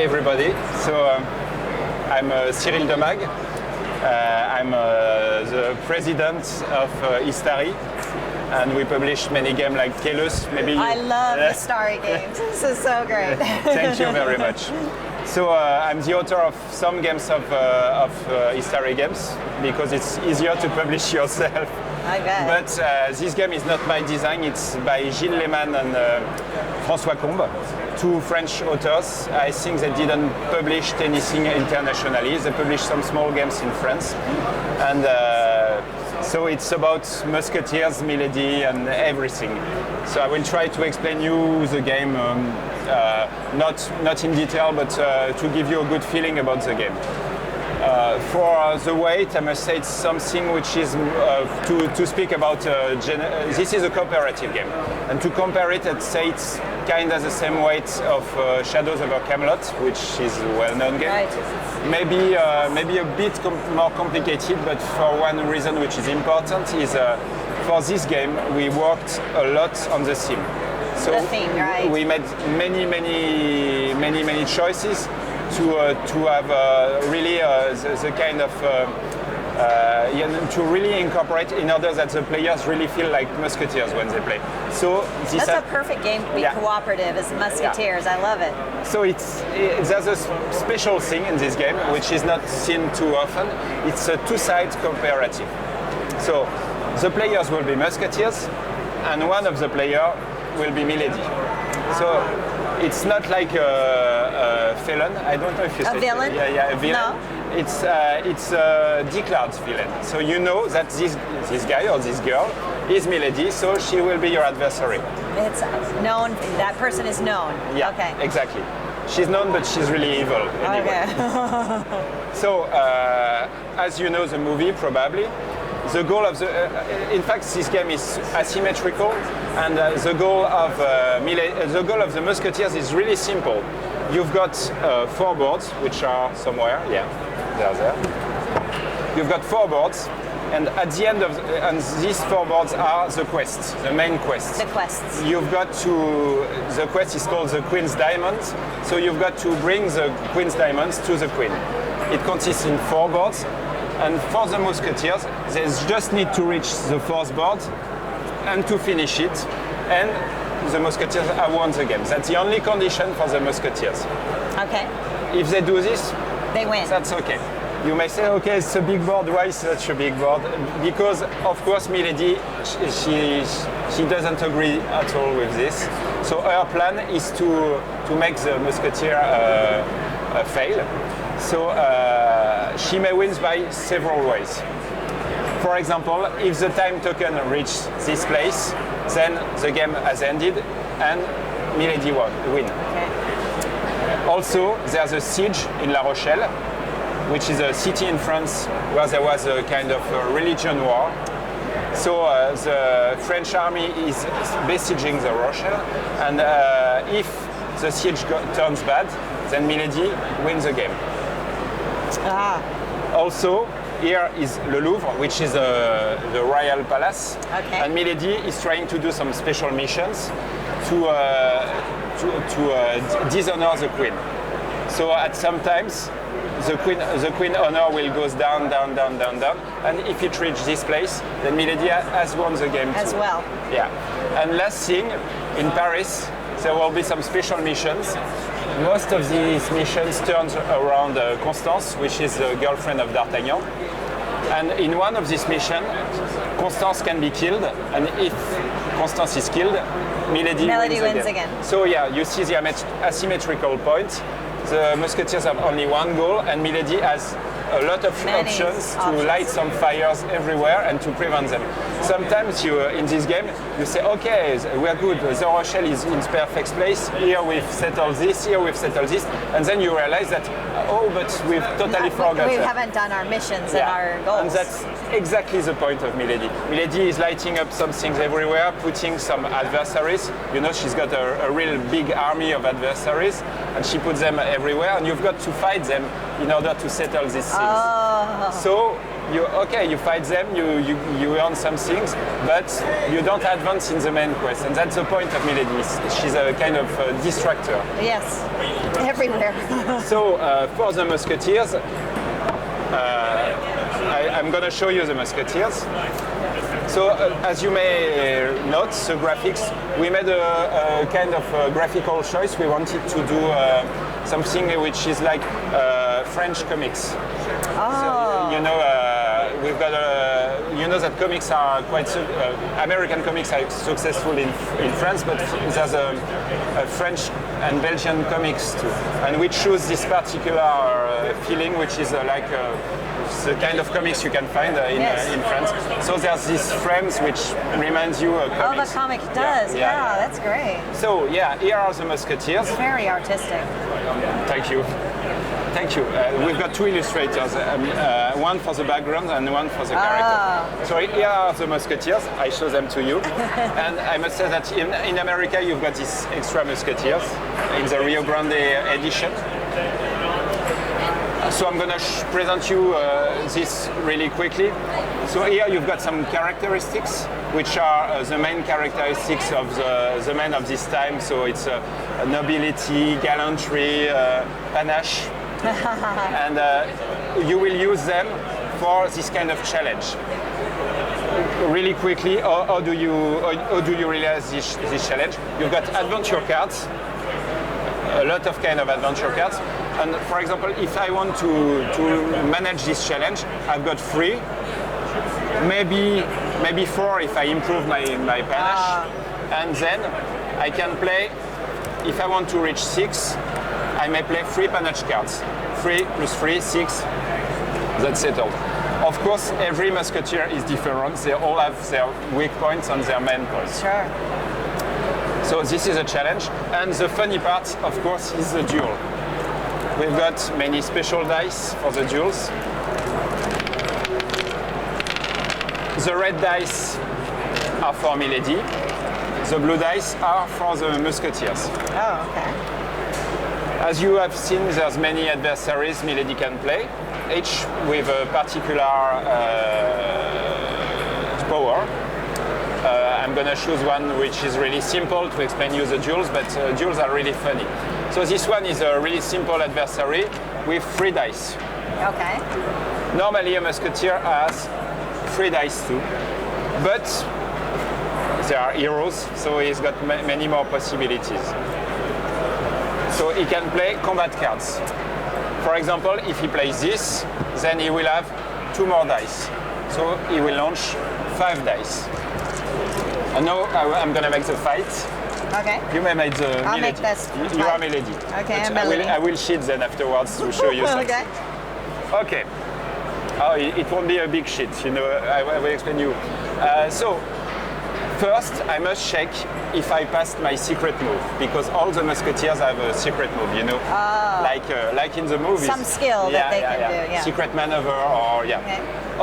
Hi everybody. So I'm Cyril Demag. I'm the president of Istari, and we publish many games like Kelus. Maybe I love the Starry games. This is so great. Thank you very much. So I'm the author of some games of Istari games because it's easier to publish yourself. I bet. But this game is not my design. It's by Gilles Lehmann and François Combe, two French authors. I think they didn't publish anything internationally. They published some small games in France. And so it's about Musketeers, Milady, and everything. So I will try to explain you the game, not in detail, but to give you a good feeling about the game. For the weight, I must say it's something which is to speak about. This is a cooperative game, and to compare it, I'd say it's kind of the same weight of Shadows over Camelot, which is a well-known game. Right. Maybe a bit more complicated, but for one reason which is important is for this game we worked a lot on the theme. So the theme, right. We made many choices to have really the kind of to really incorporate in order that the players really feel like Musketeers when they play. So that's a perfect game to be cooperative as Musketeers. Yeah. I love it. So there's a special thing in this game which is not seen too often. It's a two-side cooperative. So the players will be Musketeers, and one of the players will be Milady. So it's not like a villain. I don't know if you say a villain. Yeah, a villain. No. It's a declared villain. So you know that this guy or this girl is Milady, so she will be your adversary. It's known. That person is known. Yeah. Okay. Exactly. She's known, but she's really evil. Anyway. Okay. So as you know the movie probably. The goal of in fact, this game is asymmetrical, and the goal of the Musketeers is really simple. You've got 4 boards, which are somewhere. Yeah, they're there. You've got 4 boards, and at the end of and these 4 boards are the quests, the main quests. The quests. You've got to. The quest is called the Queen's Diamonds, so you've got to bring the Queen's Diamonds to the Queen. It consists in 4 boards. And for the Musketeers, they just need to reach the 4th board and to finish it, and the Musketeers have won the game. That's the only condition for the Musketeers. Okay. If they do this, they win. That's okay. You may say, okay, it's a big board. Why is such a big board? Because, of course, Milady, she doesn't agree at all with this. So her plan is to make the Musketeer fail. So she may win by several ways. For example, if the time token reaches this place, then the game has ended and Milady win. Okay. Also, there's a siege in La Rochelle, which is a city in France where there was a kind of a religion war. So the French army is besieging the Rochelle, and if the siege turns bad, then Milady wins the game. Ah. Also, here is Le Louvre, which is the royal palace. Okay. And Milady is trying to do some special missions to dishonor the queen. So at some times, the queen honor will goes down, and if it reaches this place, then Milady has won the game as too. well. Yeah. And last thing, in Paris, there will be some special missions. Most of these missions turn around Constance, which is the girlfriend of D'Artagnan. And in one of these missions, Constance can be killed, and if Constance is killed, Milady wins again. So yeah, you see the asymmetrical point. The Musketeers have only one goal, and Milady has a lot of options to light some fires everywhere and to prevent them. Sometimes you, in this game, you say, okay, we're good, the Rochelle is in perfect place, here we've settled this, here we've settled this, and then you realize that, oh, but we've totally forgotten. We haven't done our missions and our goals. And that's exactly the point of Milady. Milady is lighting up some things everywhere, putting some adversaries. You know, she's got a real big army of adversaries, and she puts them everywhere, and you've got to fight them in order to settle these things. Oh. So you fight them, you earn some things, but you don't advance in the main quest, and that's the point of Milady. She's a kind of distractor. Yes, everywhere. So for the Musketeers, I'm going to show you the Musketeers. So as you may note, the graphics, we made a kind of graphical choice. We wanted to do something which is like French comics. Oh. So, we've got that comics are quite American comics are successful in France, but there's a French and Belgian comics too, and we choose this particular feeling, which is like the kind of comics you can find in France. So there's these frames which reminds you of comics. Oh, the comic does. Yeah, that's great. So yeah, here are the Musketeers. Very artistic. Thank you. Thank you. We've got two illustrators, one for the background and one for the character. So here are the Musketeers. I show them to you. And I must say that in America, you've got these extra Musketeers in the Rio Grande edition. So I'm going to present you this really quickly. So here you've got some characteristics, which are the main characteristics of the men of this time. So it's nobility, gallantry, panache. And you will use them for this kind of challenge. Really quickly, how do you realize this challenge? You've got adventure cards, a lot of kind of adventure cards. And for example, if I want to manage this challenge, I've got 3, maybe 4 if I improve my panache. And then I can play, if I want to reach 6, I may play 3 panache cards. 3 plus 3, 6, that's settled. Of course, every Musketeer is different. They all have their weak points and their main points. Sure. So this is a challenge. And the funny part, of course, is the duel. We've got many special dice for the duels. The red dice are for Milady. The blue dice are for the Musketeers. Oh, okay. As you have seen, there's many adversaries Milady can play, each with a particular power. I'm going to choose one which is really simple to explain you the duels, but duels are really funny. So this one is a really simple adversary with 3 dice. Okay. Normally a Musketeer has 3 dice too, but they are heroes, so he's got many more possibilities. So he can play combat cards. For example, if he plays this, then he will have 2 more dice. So he will launch 5 dice. And now I'm going to make the fight. Okay. You may make the I'll Milady. make this. You are Milady. Okay, I'm Milady. I will cheat then afterwards to show you something. Okay. Okay. Oh, it won't be a big shit, I will explain you. So, first I must check if I passed my secret move, because all the Musketeers have a secret move, like in the movies. Some skill that they can do, yeah. Secret maneuver or,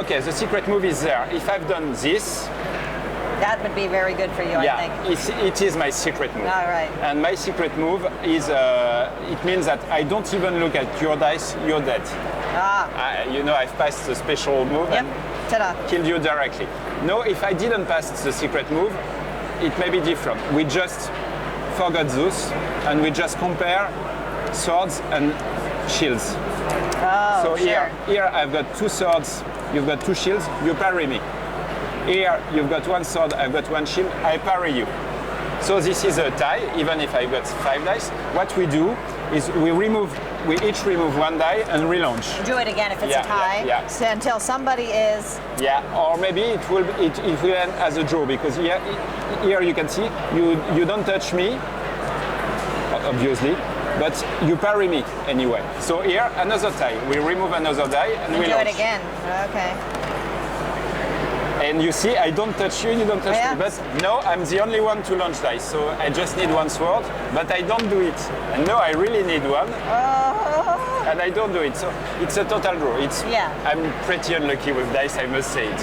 Okay, the secret move is there. If I've done this, that would be very good for you, I think. It is my secret move. All right. And my secret move is, it means that I don't even look at your dice, you're dead. I've passed the special move and killed you directly. No, if I didn't pass the secret move, it may be different. We just forgot those and we just compare swords and shields. Oh, so sure. Here I've got 2 swords, you've got 2 shields, you parry me. Here you've got 1 sword, I've got 1 shield, I parry you. So this is a tie, even if I've got 5 dice. What we do is we each remove 1 die and relaunch. Do it again if it's a tie, so until somebody is... Yeah, or maybe it will end as a draw, because here you can see, you don't touch me, obviously, but you parry me anyway. So here, another tie. We remove another die and we do it again. Okay. And you see, I don't touch you, you don't touch me. But no, I'm the only one to launch dice. So I just need 1 sword, but I don't do it. And no, I really need 1. And I don't do it. So it's a total draw. I'm pretty unlucky with dice, I must say it.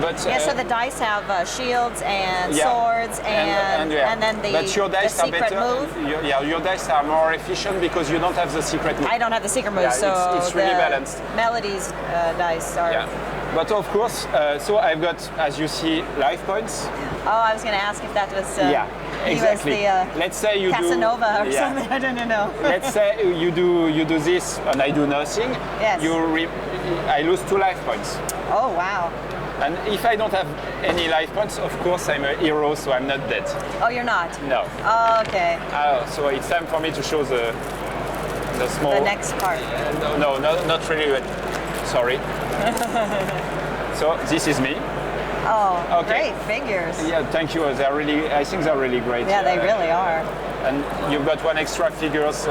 but so the dice have shields and yeah. swords and then but your dice the secret are better. move. Your dice are more efficient because you don't have the secret move. I don't have the secret move, so it's really balanced. Melody's dice are. Yeah. But of course, so I've got, as you see, life points. Oh, I was going to ask if that was. Exactly. He was the, let's say you Casanova do, or something. I don't know. Let's say you do this and I do nothing. Yes. I lose 2 life points. Oh wow. And if I don't have any life points, of course I'm a hero, so I'm not dead. Oh, you're not. No. Oh, okay. So it's time for me to show the small. The next part. No, not really. But sorry. So this is me. Oh, okay. Great figures. Yeah, thank you. I think they're really great. Yeah, they really are. And you've got 1 extra figures,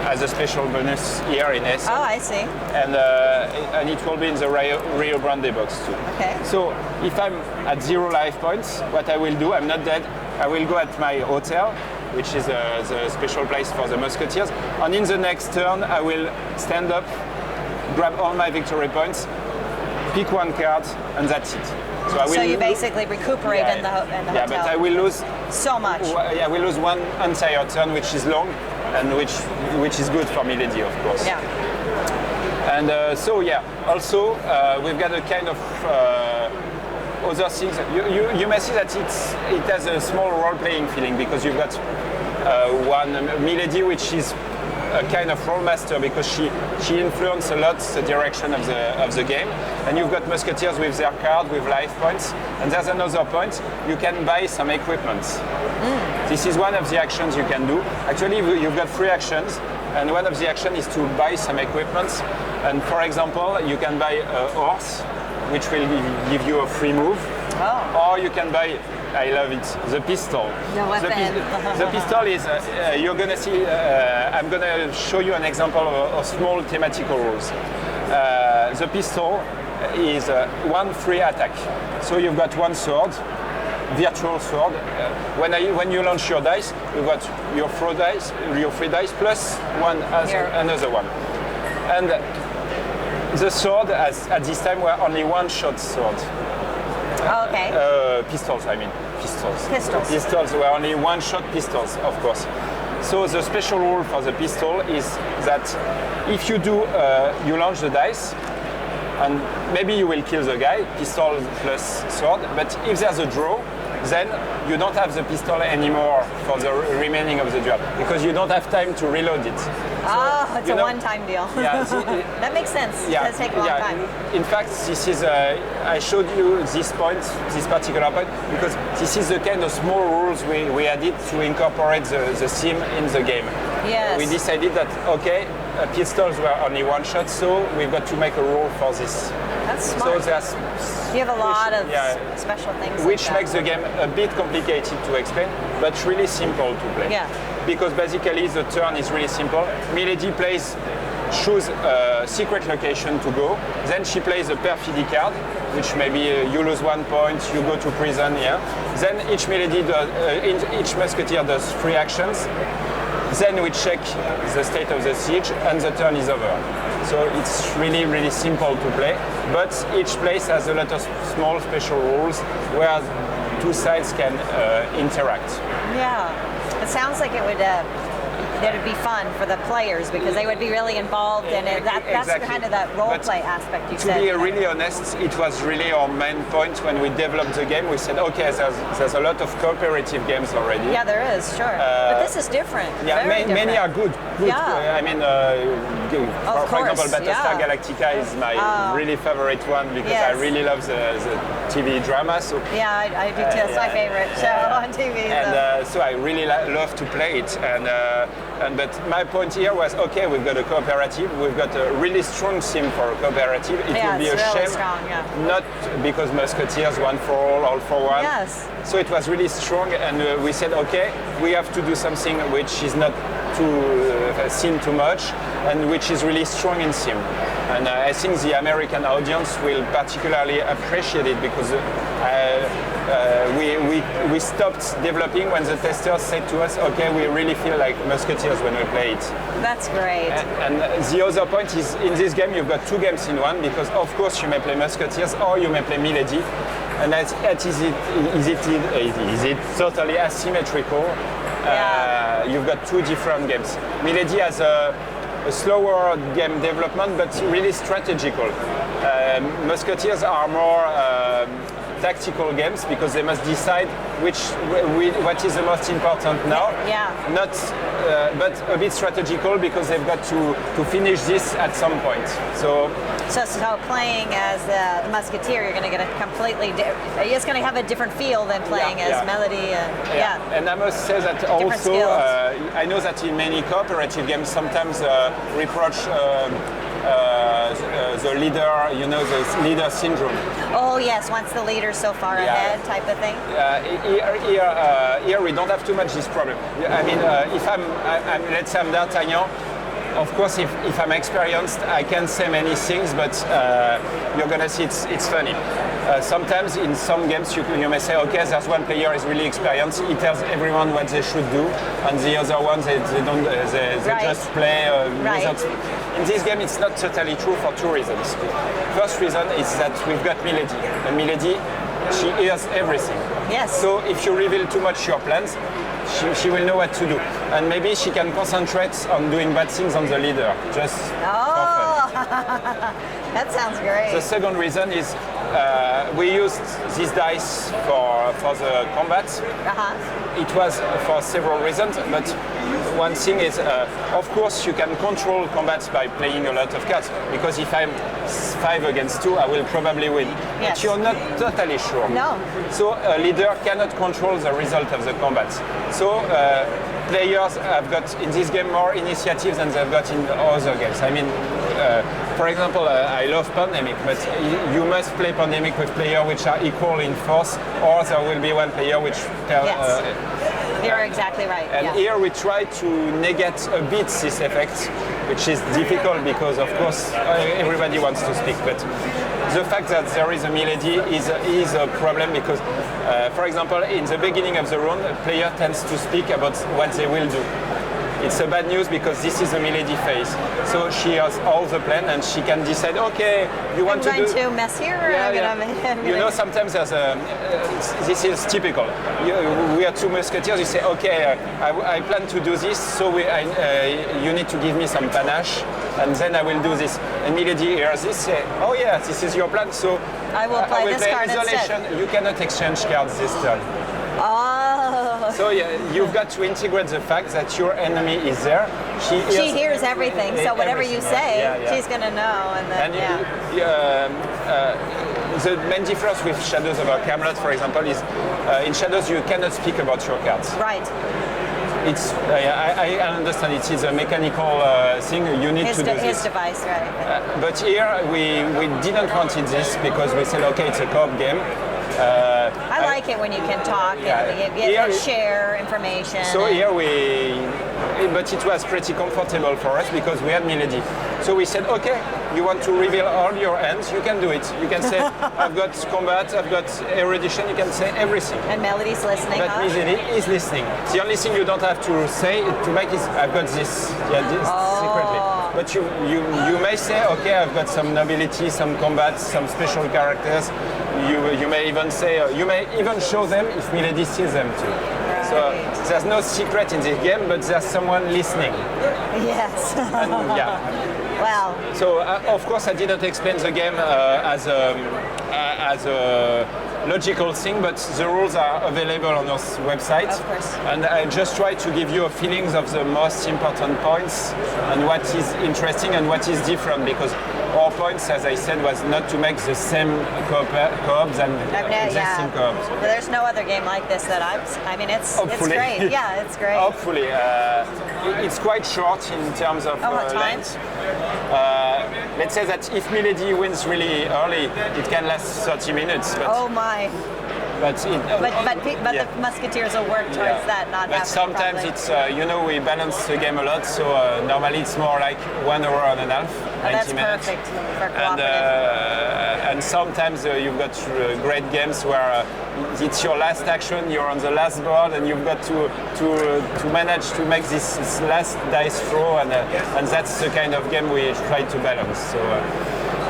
as a special bonus here in Essen. Oh, I see. And it will be in the Rio Grande box too. Okay. So if I'm at 0 life points, what I will do, I'm not dead, I will go at my hotel, which is the special place for the Musketeers, and in the next turn I will stand up, grab all my victory points, pick 1 card, and that's it. So you basically recuperate in the hotel. Yeah, but I will lose so much. I will lose 1 entire turn, which is long, and which is good for Milady, of course. Yeah. And also we've got a kind of other things. You may see that it has a small role-playing feeling because you've got one Milady, which is a kind of role master because she influences a lot the direction of the game. And you've got Musketeers with their card, with life points. And there's another point, you can buy some equipment. This is one of the actions you can do. Actually, you've got 3 actions, and one of the actions is to buy some equipment. And for example, you can buy a horse, which will give you a free move. Oh. Or you can buy, I love it, the pistol. The weapon. The pistol is, you're going to see, I'm going to show you an example of small thematical rules. The pistol is 1 free attack. So you've got 1 sword, virtual sword. When you launch your dice, you've got your free dice plus another one. And the sword, at this time, were only 1-shot sword. Oh, okay. Pistols, I mean. Pistols. Pistols were only 1-shot pistols, of course. So the special rule for the pistol is that if you do, you launch the dice, and maybe you will kill the guy, pistol plus sword, but if there's a draw, then you don't have the pistol anymore for the remaining of the duel, because you don't have time to reload it. It's a one-time deal. Yeah, that makes sense. Yeah, it does take a long time. In fact, this is I showed you this particular point, because this is the kind of small rules we added to incorporate the theme in the game. Yes. We decided that, okay, pistols were only 1-shot, so we've got to make a rule for this. That's smart. So you have a lot of special things which like makes the game a bit complicated to explain, but really simple to play. Yeah. Because basically the turn is really simple. Milady choose a secret location to go. Then she plays a perfidy card, which maybe you lose 1 point, you go to prison. Yeah. Then each musketeer does 3 actions. Then we check the state of the siege, and the turn is over. So it's really, really simple to play. But each place has a lot of small special rules where 2 sides can interact. Yeah, it sounds like it would be fun for the players because they would be really involved in it. That's Exactly. kind of that role play aspect you said. To be really honest, it was really our main point when we developed the game. We said, okay, there's a lot of cooperative games already. Yeah, there is, sure. But this is different. Yeah, many are good. Yeah. I mean, for example, Battlestar Galactica is my really favorite one because I really love the TV drama. So yeah, I do too. It's my favorite show on TV. And so I really love to play it. But my point here was, okay, we've got a cooperative, we've got a really strong theme for a cooperative. It would be a shame, not because Musketeers 1 for all for one. Yes. So it was really strong, and we said, okay, we have to do something which is not too seen too much, and which is really strong in theme. And I think the American audience will particularly appreciate it because we stopped developing when the testers said to us, okay, we really feel like Musketeers when we play it. That's great. And the other point is, in this game, you've got two games in one, because of course you may play Musketeers or you may play Milady. And is it totally asymmetrical? You've got two different games. Milady has a slower game development, but really strategical. Musketeers are more tactical games because they must decide what is the most important now. Yeah. Not, but a bit strategical because they've got to finish this at some point. So playing as the Musketeer, you're going to get a completely it's going to have a different feel than playing as Melody. And I must say that also, I know that in many cooperative games, sometimes reproach the leader, the leader syndrome. Oh yes, once the leader's so far ahead, type of thing. Here we don't have too much this problem. I mean, if let's say I'm D'Artagnan, of course, if I'm experienced, I can say many things, but you're gonna see it's funny. Sometimes in some games you may say, okay, there's one player is really experienced, he tells everyone what they should do, and the other ones they don't, they just play without. In this game, it's not totally true for two reasons. First reason is that we've got Milady, and Milady, she hears everything. Yes. So if you reveal too much your plans, she will know what to do, and maybe she can concentrate on doing bad things on the leader. Just for fun. That sounds great. The second reason is we used these dice for the combat. It was for several reasons, but one thing is, of course, you can control combat by playing a lot of cards, because if I'm 5 against 2, I will probably win. Yes. But you're not totally sure. No. So a leader cannot control the result of the combat. So players have got in this game more initiatives than they've got in other games. I mean, for example, I love Pandemic, but you must play Pandemic with players which are equal in force, or there will be one player which You're exactly right. And here we try to negate a bit this effect, which is difficult because, of course, everybody wants to speak. But the fact that there is a Milady is a problem because, for example, in the beginning of the round, a player tends to speak about what they will do. It's a bad news because this is a Milady phase. So she has all the plan and she can decide, okay, you want to do... I'm going to mess here or I'm going to... You know, sometimes there's this is typical. We are two musketeers, you say, okay, I plan to do this, so you need to give me some panache and then I will do this. And Milady hears this, say, oh yeah, this is your plan, so I will play this card isolation. Instead. You cannot exchange cards this turn. Oh. So you've got to integrate the fact that your enemy is there. She hears everything, so whatever you say, she's going to know. And then, the main difference with Shadows over Camelot, for example, is in Shadows you cannot speak about your cards. Right. It's I understand it is a mechanical thing. You need to do this. His device, right? But here we didn't want this because we said, okay, it's a co-op game. I like it when you can talk and share information. So here but it was pretty comfortable for us because we had Milady. So we said, okay, you want to reveal all your hands, you can do it. You can say, I've got combat, I've got erudition, you can say everything. And Melody's listening. But Milady is listening. The only thing you don't have to say to make is, I've got this, secretly. But you may say, okay, I've got some nobility, some combat, some special characters. You may even say, you may even show them if Milady sees them too. Right. So there's no secret in this game, but there's someone listening. Yes. And, Wow. So of course I didn't explain the game as a logical thing, but the rules are available on our website. Of course. And I just try to give you a feeling of the most important points and what is interesting and what is different, because our points, as I said, was not to make the same co-ops and existing co-ops. But there's no other game like this that it's great. Yeah, it's great. Hopefully. It's quite short in terms of length. Let's say that if Milady wins really early, it can last 30 minutes. But oh my. But the Musketeers will work towards that, not but having sometimes a it's we balance the game a lot, so normally it's more like 1 hour and a half, 90 that's minutes. perfect for cooperative. And sometimes you've got great games where it's your last action, you're on the last board, and you've got to manage to make this last dice throw, and that's the kind of game we try to balance. So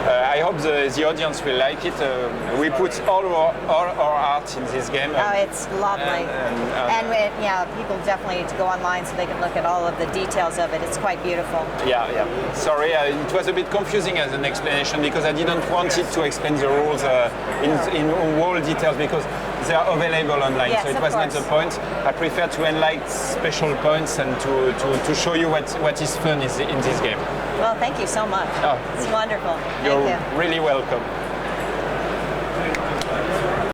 I hope the audience will like it. We put all our art in this game. Oh, it's lovely. And people definitely need to go online so they can look at all of the details of it. It's quite beautiful. Yeah. Sorry, it was a bit confusing as an explanation because I didn't want it to explain the rules in all details because they are available online. Yes, so it was not the point. I prefer to highlight special points and to show you what is fun in this game. Well, thank you so much. Oh. It's wonderful. You're Thank you. really welcome.